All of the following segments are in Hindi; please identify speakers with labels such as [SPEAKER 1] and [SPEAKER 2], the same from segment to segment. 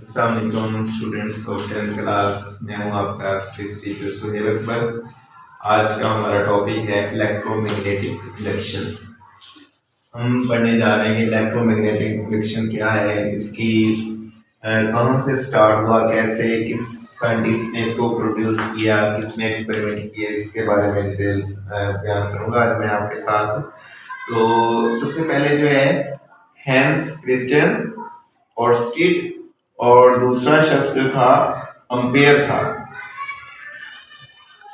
[SPEAKER 1] अस्सलाम स्टूडेंट्स ऑफ 10th क्लास। मैं हूँ आपका फिजिक्स टीचर सुहेल अकबर। आज का हमारा टॉपिक है इलेक्ट्रोमैग्नेटिक इंडक्शन। हम पढ़ने जा रहे हैं इलेक्ट्रोमैग्नेटिक इंडक्शन क्या है, इसकी कहाँ से स्टार्ट हुआ, कैसे किस साइंटिस्ट ने इसको प्रोड्यूस किया, किसने एक्सपेरिमेंट किया, इसके बारे में डिटेल बयान करूँगा आज मैं आपके साथ। तो सबसे पहले जो है हैंस क्रिस्टियन ऑर्स्टिड और दूसरा शख्स जो था अम्पेयर था।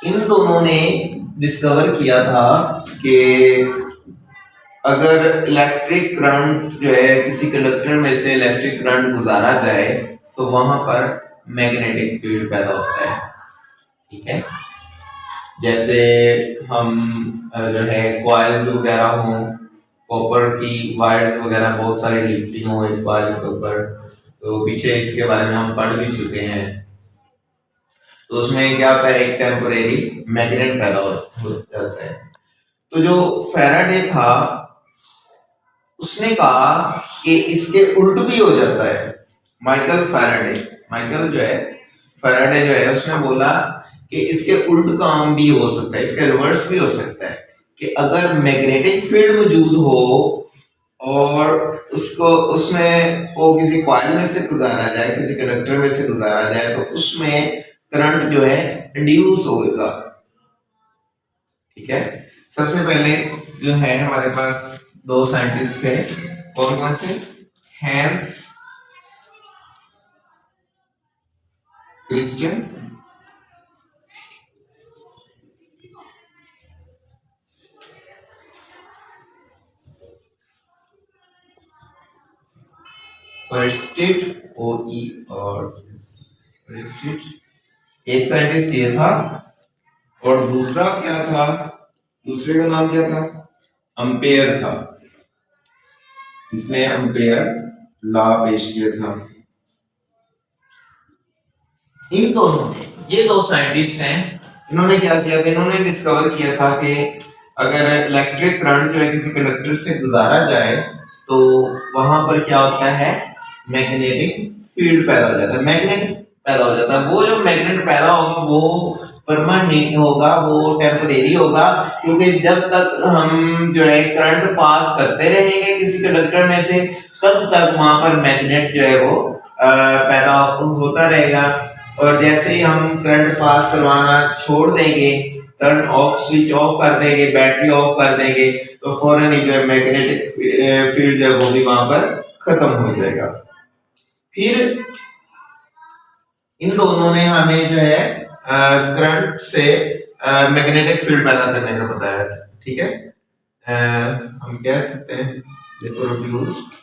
[SPEAKER 1] इन दोनों ने डिस्कवर किया था कि अगर इलेक्ट्रिक करंट जो है किसी कंडक्टर में से इलेक्ट्रिक करंट गुजारा जाए तो वहां पर मैग्नेटिक फील्ड पैदा होता है। ठीक है, जैसे हम जो है कॉइल्स वगैरह हो, कॉपर की वायर्स वगैरह बहुत सारी लिपटी हो इस कॉइल के ऊपर, तो पीछे इसके बारे में हम पढ़ भी चुके हैं। तो उसमें क्या होता है, एक टेम्परेरी मैग्नेट पैदा हो जाता है। तो जो फैराडे था उसने कहा कि इसके उल्ट भी हो जाता है। माइकल जो है फैराडे जो है उसने बोला कि इसके उल्ट काम भी हो सकता है, इसके रिवर्स भी हो सकता है कि अगर मैग्नेटिक फील्ड मौजूद हो और उसको उसमें वो किसी कॉइल में से गुजारा जाए, किसी कंडक्टर में से गुजारा जाए, तो उसमें करंट जो है इंड्यूस होगा। ठीक है, सबसे पहले जो है हमारे पास दो साइंटिस्ट थे, कौन कौन से, हैंस क्रिस्टियन ऑर्स्टिड, OE और ऑर्स्टिड, एक साइंटिस्ट ये था और दूसरा क्या था, दूसरे का नाम क्या था, अम्पेयर था। इसने अम्पेयर लॉ पेश किया था। इन दोनों ने, ये दो साइंटिस्ट हैं, इन्होंने क्या किया था, इन्होंने डिस्कवर किया था कि अगर इलेक्ट्रिक करंट जो है किसी कंडक्टर से गुजारा जाए तो वहां पर क्या होता है, मैग्नेटिक फील्ड पैदा हो जाता है, मैग्नेट पैदा हो जाता है। वो जो मैग्नेट पैदा होगा वो परमानेंट होगा, वो टेम्परेरी होगा, क्योंकि जब तक हम जो है करंट पास करते रहेंगे किसी कंडक्टर में से तब तक वहां पर मैग्नेट जो है वो पैदा होता रहेगा। और जैसे ही हम करंट पास करवाना छोड़ देंगे, टर्न ऑफ स्विच ऑफ कर देंगे, बैटरी ऑफ कर देंगे, तो फौरन ही जो है मैग्नेटिक फील्ड जो है वो भी वहां पर खत्म हो जाएगा। फिर इन दोनों ने हमें जो है करंट से मैग्नेटिक फील्ड पैदा करने का बताया। ठीक है, हम कह सकते हैं produced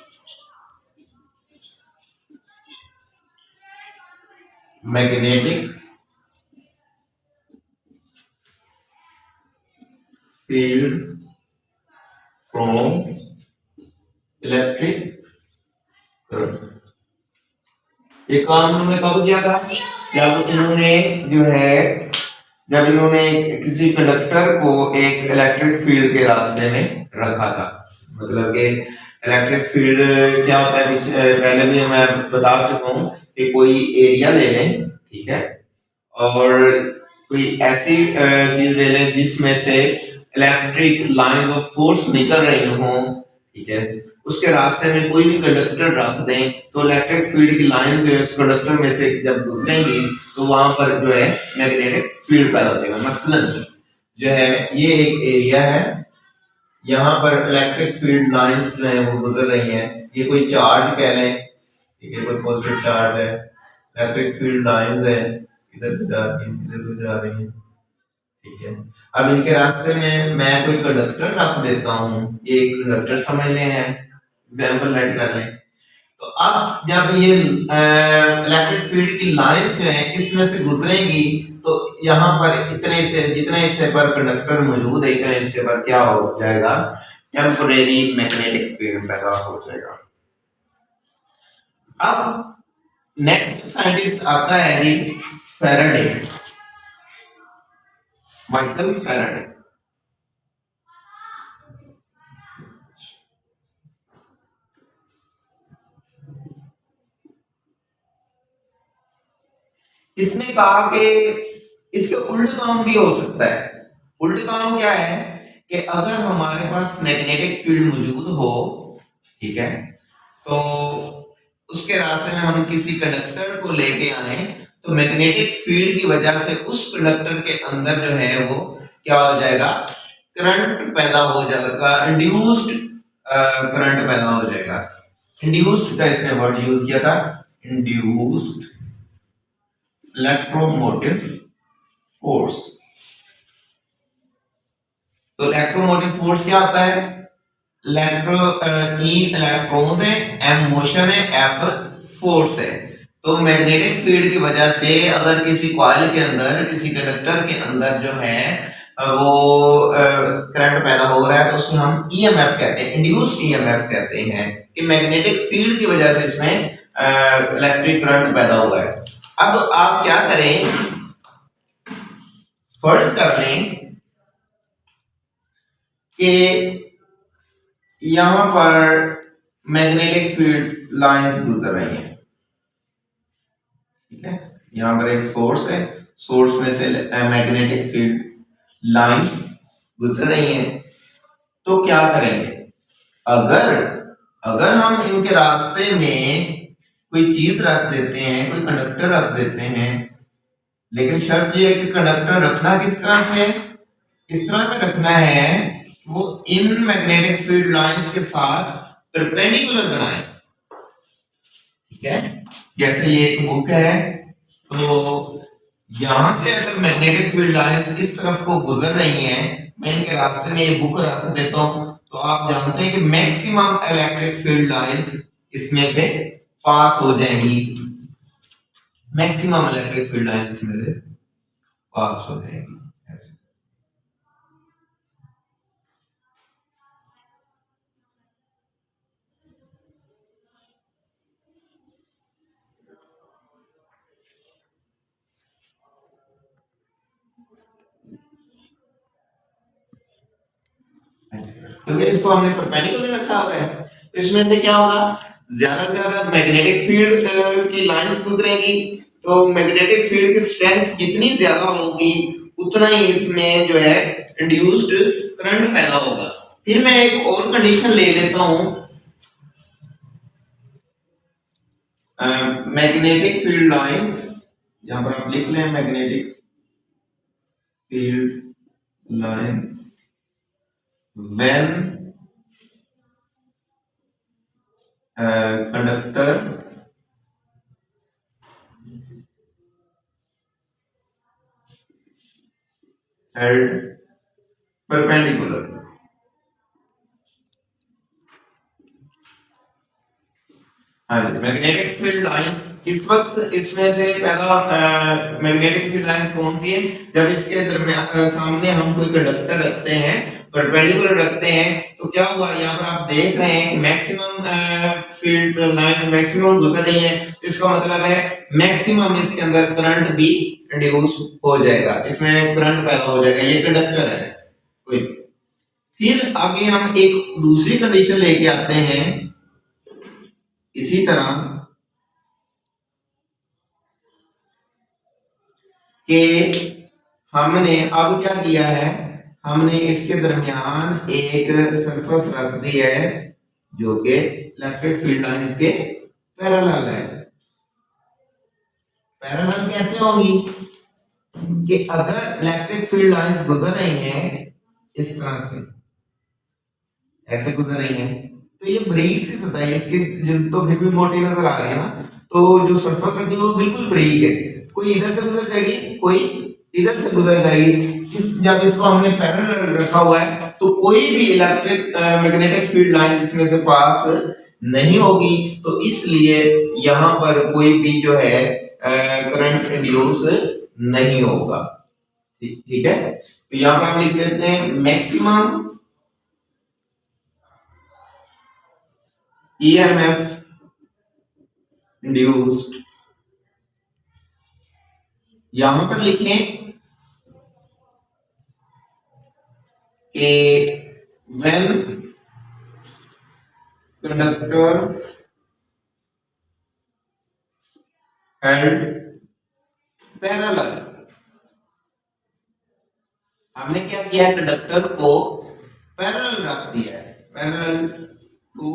[SPEAKER 1] magnetic field from electric current. ये काम उन्होंने कब किया था, जब इन्होंने जो है जब इन्होंने किसी कंडक्टर को एक इलेक्ट्रिक फील्ड के रास्ते में रखा था। मतलब कि इलेक्ट्रिक फील्ड क्या होता है, पहले भी मैं बता चुका हूँ कि कोई एरिया ले लें, ठीक है, और कोई ऐसी चीज ले लें जिसमें से इलेक्ट्रिक लाइंस ऑफ फोर्स निकल रही हो, ठीक है, उसके रास्ते में कोई भी कंडक्टर रख दें तो इलेक्ट्रिक फील्ड की लाइंस जो है उस कंडक्टर में से जब गुजरेंगी तो वहां पर जो है मैग्नेटिक फील्ड पैदा होगा। मसलन जो है ये एक एरिया है, यहाँ पर इलेक्ट्रिक फील्ड लाइंस जो है वो गुजर रही हैं, ये कोई चार्ज कह लें, ठीक है, कोई पॉजिटिव चार्ज है, इलेक्ट्रिक फील्ड लाइंस है, इधर से जा रही है, इधर से जा रही है, ठीक है। अब इनके रास्ते में मैं कोई कंडक्टर रख देता हूँ, ये एक कंडक्टर समझ लें, एग्जांपल लेट कर लें। तो अब जब ये इलेक्ट्रिक फील्ड की लाइंस जो है इसमें से गुजरेंगी तो यहाँ पर इतने से जितने हिस्से पर कंडक्टर मौजूद है इतने हिस्से पर क्या हो जाएगा, टेम्परेरी मैग्नेटिक फील्ड पैदा हो जाएगा। अब नेक्स्ट साइंटिस्ट आता है जी फैराडे, माइकल फैराडे। इसने कहा कि इसके उल्ट काम भी हो सकता है। उल्ट काम क्या है कि अगर हमारे पास मैग्नेटिक फील्ड मौजूद हो, ठीक है, तो उसके रास्ते में हम किसी कंडक्टर को लेके आए तो मैग्नेटिक फील्ड की वजह से उस कंडक्टर के अंदर जो है वो क्या हो जाएगा, करंट पैदा हो जाएगा, इंड्यूस्ड करंट पैदा हो जाएगा। इंड्यूस्ड का इसने वर्ड यूज किया था, इंड्यूस्ड इलेक्ट्रोमोटिव फोर्स। तो इलेक्ट्रोमोटिव फोर्स क्या होता है, ई इलेक्ट्रॉन्स है, एम मोशन है, एफ फोर्स है। तो मैग्नेटिक फील्ड की वजह से अगर किसी कॉइल के अंदर, किसी कंडक्टर के अंदर जो है वो करंट पैदा हो रहा है तो उसे हम ईएमएफ कहते हैं, इंड्यूस्ड ईएमएफ कहते हैं कि मैग्नेटिक फील्ड की वजह से इसमें इलेक्ट्रिक करंट पैदा हुआ है। अब आप क्या करें, फर्ज कर लें कि यहां पर मैग्नेटिक फील्ड लाइंस गुजर रही हैं, ठीक है, यहां पर एक सोर्स है, सोर्स में से मैग्नेटिक फील्ड लाइंस गुजर रही हैं। तो क्या करेंगे, अगर अगर हम इनके रास्ते में कोई चीज रख देते हैं, कोई कंडक्टर रख देते हैं, लेकिन शर्त यह है कि कंडक्टर रखना किस तरह से, इस तरह से रखना है वो इन मैग्नेटिक फील्ड लाइंस के साथ परपेंडिकुलर बनाए, ठीक है। जैसे ये एक बुक है, तो यहां से अगर मैग्नेटिक फील्ड लाइंस इस तरफ को गुजर रही हैं, मैं इनके रास्ते में ये बुक रख देता हूं, तो आप जानते हैं कि मैक्सिमम इलेक्ट्रिक फील्ड लाइंस इसमें से पास हो जाएंगी, मैक्सिमम इलेक्ट्रिक फील्ड लाइंस इसमें से पास हो जाएंगी ऐसे। क्योंकि इसको हमने परपेंडिकुलर रखा हुआ है, तो इसमें से क्या होगा, ज्यादा से ज्यादा मैग्नेटिक फील्ड की लाइंस गुजरेगी, तो मैग्नेटिक फील्ड की स्ट्रेंथ जितनी ज्यादा होगी उतना ही इसमें जो है इंड्यूस्ड करंट पैदा होगा। फिर मैं एक और कंडीशन ले लेता हूं, मैग्नेटिक फील्ड लाइंस, यहां पर आप लिख लें magnetic field lines when conductor held perpendicular, magnetic field lines इस वक्त इसमें से पैदा, मैग्नेटिक फील्ड लाइंस कौन सी है, जब इसके दरमियान सामने हम कोई कंडक्टर रखते हैं, परपेंडिकुलर रखते हैं, तो क्या हुआ, यहाँ पर आप देख रहे हैं मैक्सिमम फील्ड लाइंस मैक्सिमम गुजर रही है, तो इसका मतलब है मैक्सिमम इसके अंदर करंट भी इंड्यूस हो जाएगा, इसमें करंट पैदा हो जाएगा, ये कंडक्टर है कोई। फिर आगे हम एक दूसरी कंडीशन लेके आते हैं, इसी तरह कि हमने अब क्या किया है, हमने इसके दरमियान एक सरफेस रख दी है जो कि इलेक्ट्रिक फील्ड लाइंस के पैरेलल है। पैरेलल कैसे होगी कि अगर इलेक्ट्रिक फील्ड लाइंस गुजर रही हैं इस तरह से, ऐसे गुजर रही हैं, तो ये बारीक सी सतह है इसकी, तो फिर भी मोटी नजर आ रही है ना, तो जो सरफेस रखी है वो बिल्कुल बारीक है, कोई इधर से गुजर जाएगी, कोई इधर से गुजर जाएगी। जब इसको हमने पैरेलल रखा हुआ है तो कोई भी इलेक्ट्रिक मैग्नेटिक फील्ड लाइन इसमें से पास नहीं होगी, तो इसलिए यहां पर कोई भी जो है करंट इंड्यूस नहीं होगा, ठीक है। तो यहां पर हम लिख देते हैं मैक्सिमम EMF induced, यहां पर लिखें कि when conductor held पैरेलल। हमने क्या किया, कंडक्टर को पैरेलल रख दिया है, parallel to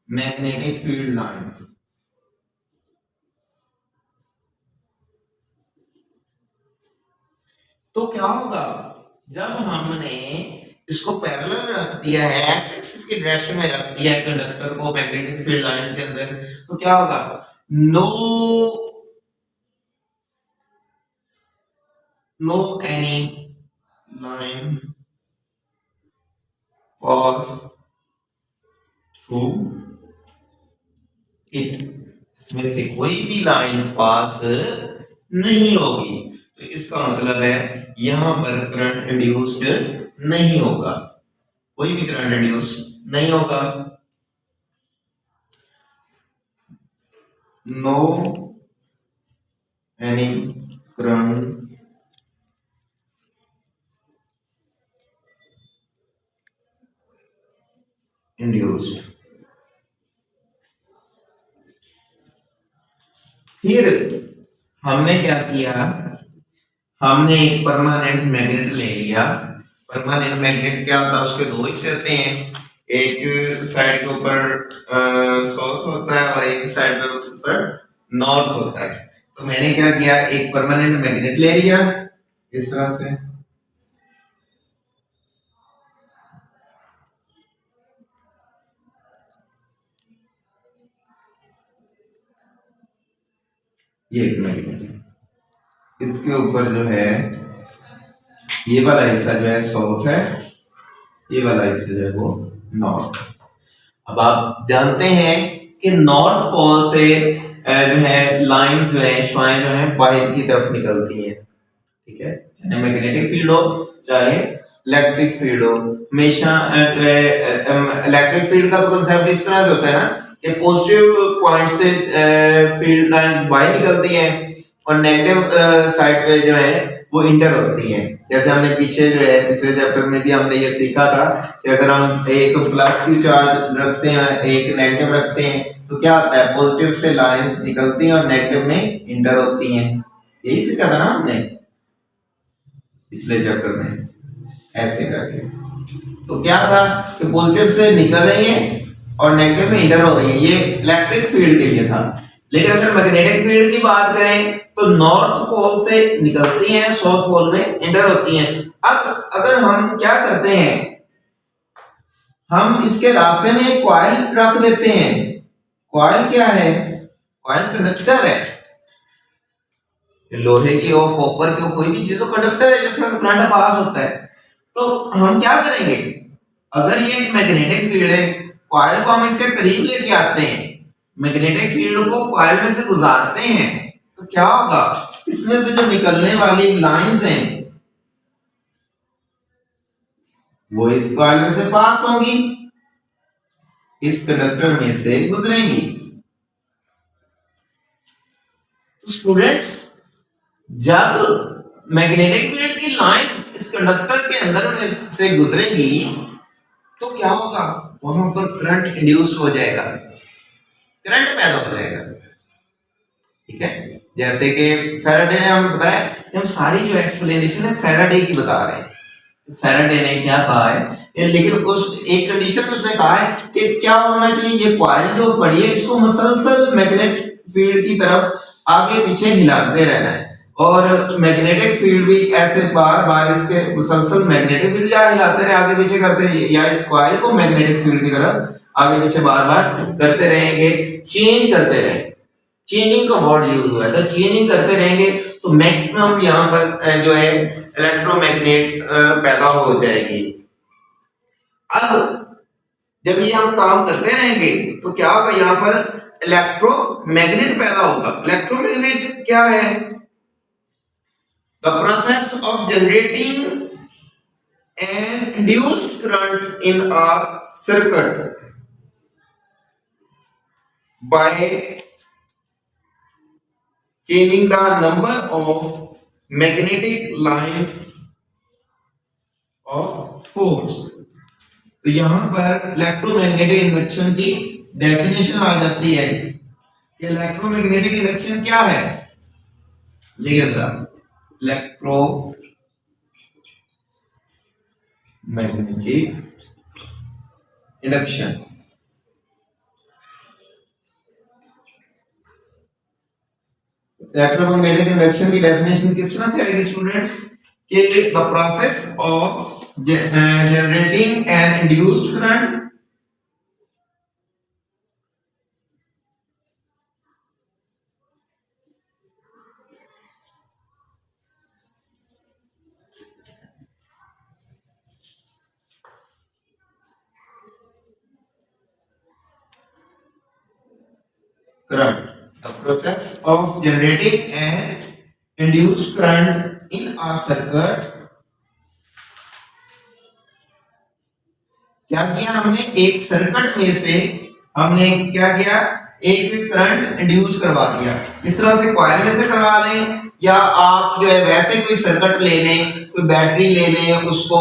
[SPEAKER 1] magnetic field lines. तो क्या होगा, जब हमने इसको पैरेलल रख दिया है, एक्स एक्सिस की डायरेक्शन में रख दिया है कंडक्टर को मैग्नेटिक फील्ड लाइंस के अंदर, तो क्या होगा, no any line pass through it, इसमें से कोई भी लाइन पास नहीं होगी। तो इसका मतलब है यहां पर करंट इंड्यूस्ड नहीं होगा, कोई भी करंट इंड्यूस नहीं होगा। No any current induced. फिर हमने क्या किया, हमने एक परमानेंट मैग्नेट ले लिया। परमानेंट मैग्नेट क्या होता है, उसके दो हिस्से होते हैं, एक साइड के ऊपर साउथ होता है और एक साइड के ऊपर नॉर्थ होता है। तो मैंने क्या किया, एक परमानेंट मैग्नेट ले लिया इस तरह से, ये एक मैग्नेट है, इसके ऊपर जो है ये वाला हिस्सा जो है साउथ है, ये वाला हिस्सा जो है वो नॉर्थ। अब आप जानते हैं कि नॉर्थ पोल से जो है लाइन जो है, शुआएं जो है बाहर की तरफ निकलती हैं, ठीक है, चाहे मैग्नेटिक फील्ड हो चाहे इलेक्ट्रिक फील्ड हो। हमेशा इलेक्ट्रिक फील्ड का तो कांसेप्ट इस तरह से होता है ना कि पॉजिटिव पॉइंट से फील्ड लाइंस बाहर निकलती हैं और नेगेटिव साइड पे जो है वो इंटर होती हैं। जैसे हमने पीछे जो है पिछले चैप्टर में भी हमने ये सीखा था कि अगर हम एक प्लस क्यू चार्ज रखते हैं, एक नेगेटिव रखते हैं, तो क्या होता है, पॉजिटिव से लाइंस निकलती हैं और नेगेटिव में इंटर होती हैं। यही सीखा था ना हमने पिछले चैप्टर में, ऐसे करके। तो क्या था कि पॉजिटिव से निकल रही हैं और नेगेटिव में इंटर हो रही है, ये इलेक्ट्रिक फील्ड के लिए था। लेकिन अगर मैग्नेटिक फील्ड की बात करें तो नॉर्थ पोल से निकलती हैं, साउथ पोल में इंटर होती हैं। अब अगर हम क्या करते हैं, हम इसके रास्ते में एक कॉइल रख देते हैं। कॉइल क्या है, कॉइल कंडक्टर है, लोहे की हो, कॉपर की हो, कोई भी चीज हो, कंडक्टर है जिसमें से करंट पास होता है। तो हम क्या करेंगे, अगर ये मैग्नेटिक फील्ड है, कॉइल को हम इसके करीब लेके आते हैं, मैग्नेटिक फील्ड को कॉइल में से गुजारते हैं, तो क्या होगा, इसमें से जो निकलने वाली लाइंस हैं वो इस कॉइल में से पास होंगी, इस कंडक्टर में से गुजरेंगी। तो स्टूडेंट्स, जब मैग्नेटिक फील्ड की लाइंस इस कंडक्टर के अंदर से गुजरेंगी तो क्या होगा, वहां पर करंट इंड्यूस हो जाएगा, करंट पैदा हो जाएगा, ठीक है। जैसे कि फैराडे ने हमें बताया कि हम सारी जो एक्सप्लेनेशन है फैराडे की बता रहे हैं। फैराडे ने क्या कहा है, लेकिन उस एक कंडीशन में उसने कहा है कि क्या होना चाहिए, ये कॉइल जो पड़ी है इसको मसलसल मैग्नेट फील्ड की तरफ आगे पीछे हिलाते रहना है, और मैग्नेटिक फील्ड भी ऐसे बार बार इसके मुसलसल मैग्नेटिक फील्ड या हिलाते रहे, आगे पीछे करते हैं, या इस कॉइल को मैग्नेटिक फील्ड की तरफ आगे पीछे बार बार करते रहेंगे, चेंज करते रहेंगे। चेंजिंग का वर्ड यूज हुआ है, तो चेंजिंग करते रहेंगे तो मैक्सिमम यहाँ पर जो है इलेक्ट्रोमैग्नेट पैदा हो जाएगी। अब जब ये हम काम करते रहेंगे तो क्या होगा, यहाँ पर इलेक्ट्रोमैग्नेट पैदा होगा। इलेक्ट्रोमैग्नेट क्या है, the process of generating an induced current in a circuit by changing the number of magnetic lines of force। तो यहां पर इलेक्ट्रोमैग्नेटिक इंडक्शन की डेफिनेशन आ जाती है कि इलेक्ट्रोमैग्नेटिक इंडक्शन क्या है, देखिए जरा, इलेक्ट्रोमैग्नेटिक इंडक्शन। इलेक्ट्रोमैग्नेटिक इंडक्शन की डेफिनेशन किस तरह से आएगी स्टूडेंट्स, कि the process of generating an induced current current, the process of generating an induced current in a circuit। क्या किया हमने, एक सर्किट में से हमने क्या किया, एक करंट इंड्यूस करवा दिया। इस तरह से कॉइल में से करवा लें, या आप जो है वैसे कोई सर्किट ले लें, कोई बैटरी ले लें, उसको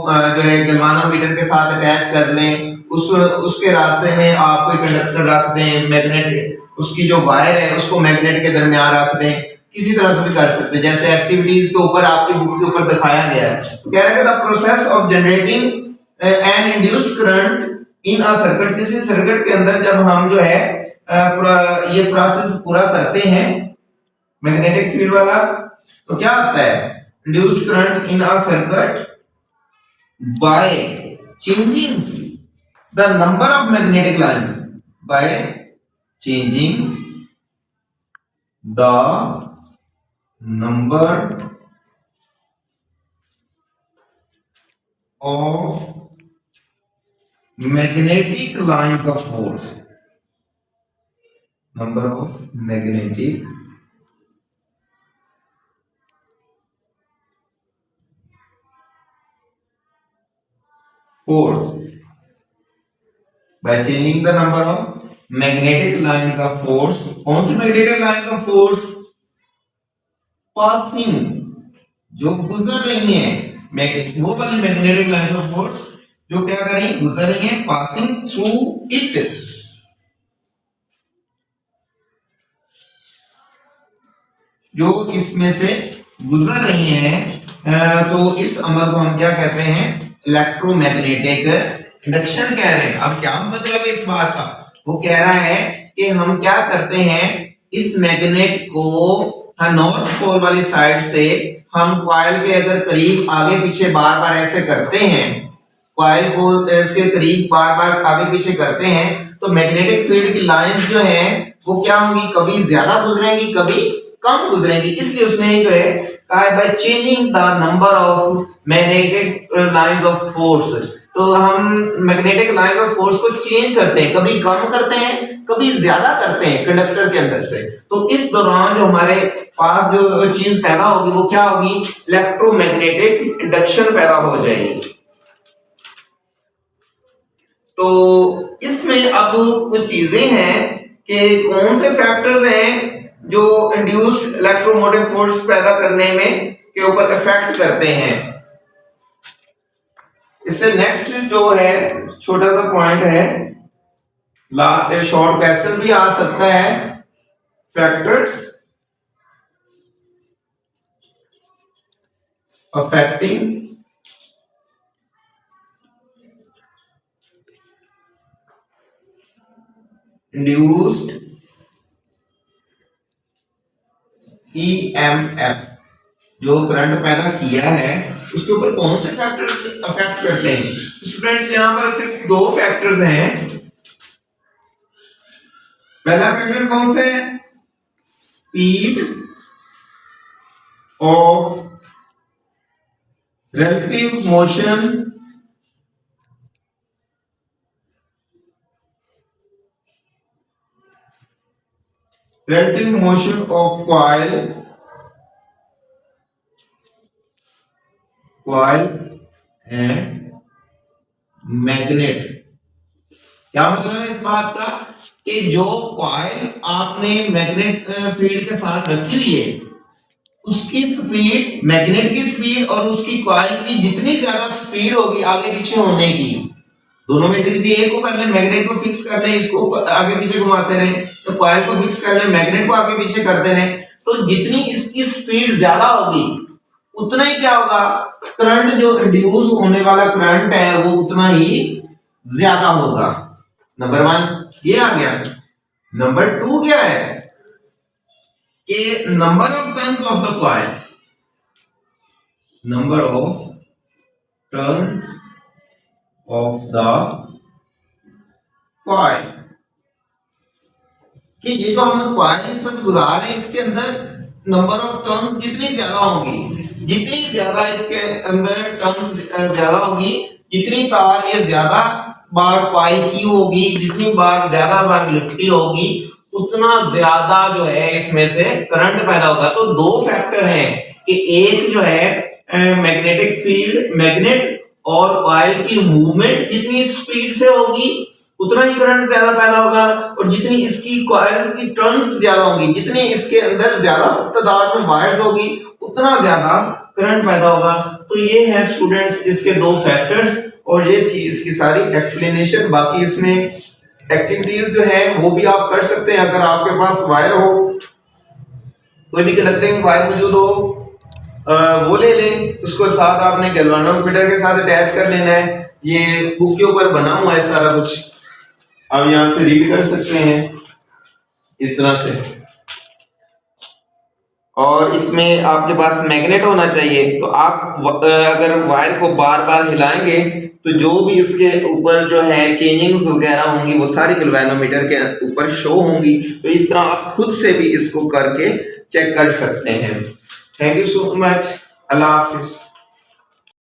[SPEAKER 1] जो है गैल्वानोमीटर के साथ अटैच कर लें, उसके रास्ते में आप कोई कंडक्टर रख दें, मैग्नेट, उसकी जो वायर है उसको मैग्नेट के दरमियान रख दें, किसी तरह से भी कर सकते हैं, जैसे एक्टिविटीज के ऊपर आपकी बुक के ऊपर दिखाया गया है। तो कह रहे हैं the process of generating an induced current in a circuit, किसी सर्किट के अंदर जब हम जो है ये प्रोसेस पूरा करते हैं मैग्नेटिक फील्ड वाला, तो क्या होता है, induced current in a circuit by changing the number of magnetic lines, by changing the number of magnetic lines of force, number of magnetic force, by changing the number of magnetic lines of force। कौन सी magnetic lines of force, passing, जो गुजर रही है, वो वाली मैग्नेटिक लाइंस ऑफ फोर्स जो क्या कर रही है, गुजर रही है, पासिंग थ्रू इट, जो इसमें से गुजर रही हैं, तो इस अमल को हम क्या कहते हैं, इलेक्ट्रोमैग्नेटिक इंडक्शन कह रहे हैं। अब क्या मतलब है इस बात का, वो कह रहा है कि हम क्या करते हैं, इस मैग्नेट को नॉर्थ पोल वाली साइड से हम कॉइल के अगर करीब आगे पीछे बार बार ऐसे करते हैं, कॉइल को इसके करीब बार बार आगे पीछे करते हैं, तो मैग्नेटिक फील्ड की लाइंस जो हैं वो क्या होंगी, कभी ज्यादा गुजरेंगी, कभी कम गुजरेंगी। इसलिए उसने जो है कहा है by changing the number of magnetic lines of force, तो हम मैग्नेटिक लाइंस ऑफ फोर्स को चेंज करते हैं, कभी कम करते हैं, कभी ज्यादा करते हैं कंडक्टर के अंदर से। तो इस दौरान जो हमारे पास जो चीज पैदा होगी वो क्या होगी, इलेक्ट्रोमैग्नेटिक इंडक्शन पैदा हो जाएगी। तो इसमें अब कुछ चीजें हैं कि कौन से फैक्टर्स हैं जो इंड्यूस्ड इलेक्ट्रोमोटिव फोर्स पैदा करने में के ऊपर इफेक्ट करते हैं। इससे नेक्स्ट जो है छोटा सा पॉइंट है, शॉर्ट क्वेश्चन भी आ सकता है, फैक्टर्स अफेक्टिंग इंड्यूस्ड EMF, जो करंट पैदा किया है उसके ऊपर कौन से फैक्टर्स अफेक्ट करते हैं। स्टूडेंट्स यहां पर सिर्फ दो फैक्टर्स हैं। पहला फैक्टर कौन सा है, speed of relative motion of coil and magnet। क्या मतलब है इस बात का कि जो कॉइल आपने मैग्नेट फील्ड के साथ रखी हुई है उसकी स्पीड, मैग्नेट की स्पीड और उसकी कॉइल की जितनी ज्यादा स्पीड होगी आगे पीछे होने की, दोनों में से किसी एक को कर ले, मैग्नेट को फिक्स कर ले, इसको आगे पीछे घुमाते रहे, तो कॉइल को फिक्स कर ले, मैग्नेट को आगे पीछे करते रहे, तो जितनी इसकी स्पीड ज्यादा होगी उतना ही क्या होगा, करंट जो इंड्यूस होने वाला करंट है वो उतना ही ज्यादा होगा। नंबर 1 ये आ गया। नंबर 2 क्या है कि number of turns of the coil, number of turns of the coil, कि ये जो हम कॉइल इस वक्त गुजार रहे हैं इसके अंदर नंबर ऑफ टर्न्स कितनी ज्यादा होगी, जितनी ज्यादा इसके अंदर टर्न्स ज्यादा होगी, जितनी तार ये ज्यादा बार कॉइल की होगी, जितनी बार ज्यादा बार लिपटी होगी, उतना ज्यादा जो है इसमें से करंट पैदा होगा। तो दो फैक्टर हैं कि एक जो है मैग्नेटिक फील्ड, मैग्नेट और कॉइल की मूवमेंट जितनी स्पीड से होगी उतना ही करंट ज्यादा पैदा होगा, और जितनी इसकी कॉइल की टर्न्स ज्यादा होंगी, जितनी इसके अंदर ज्यादा तादाद में वायर्स होगी उतना ज्यादा करंट पैदा होगा। तो ये है स्टूडेंट्स इसके दो फैक्टर्स, और ये थी इसकी सारी एक्सप्लेनेशन। बाकी इसमें एक्टिविटीज जो है वो भी आप कर सकते हैं। अगर आपके पास वायर हो, कोई भी कंडक्टिंग वायर मौजूद हो वो ले लें, उसको साथ आपने गैल्वानोमीटर के साथ अटैच कर लेना है। ये बुक के ऊपर बना हुआ है सारा कुछ, आप यहां से रीड कर सकते हैं इस तरह से। और इसमें आपके पास मैग्नेट होना चाहिए, तो आप अगर वायर को बार बार हिलाएंगे तो जो भी इसके ऊपर जो है चेंजिंग्स वगैरह होंगी वो सारी गैल्वेनोमीटर के ऊपर शो होंगी। तो इस तरह आप खुद से भी इसको करके चेक कर सकते हैं। Thank you so much. Allah Hafiz.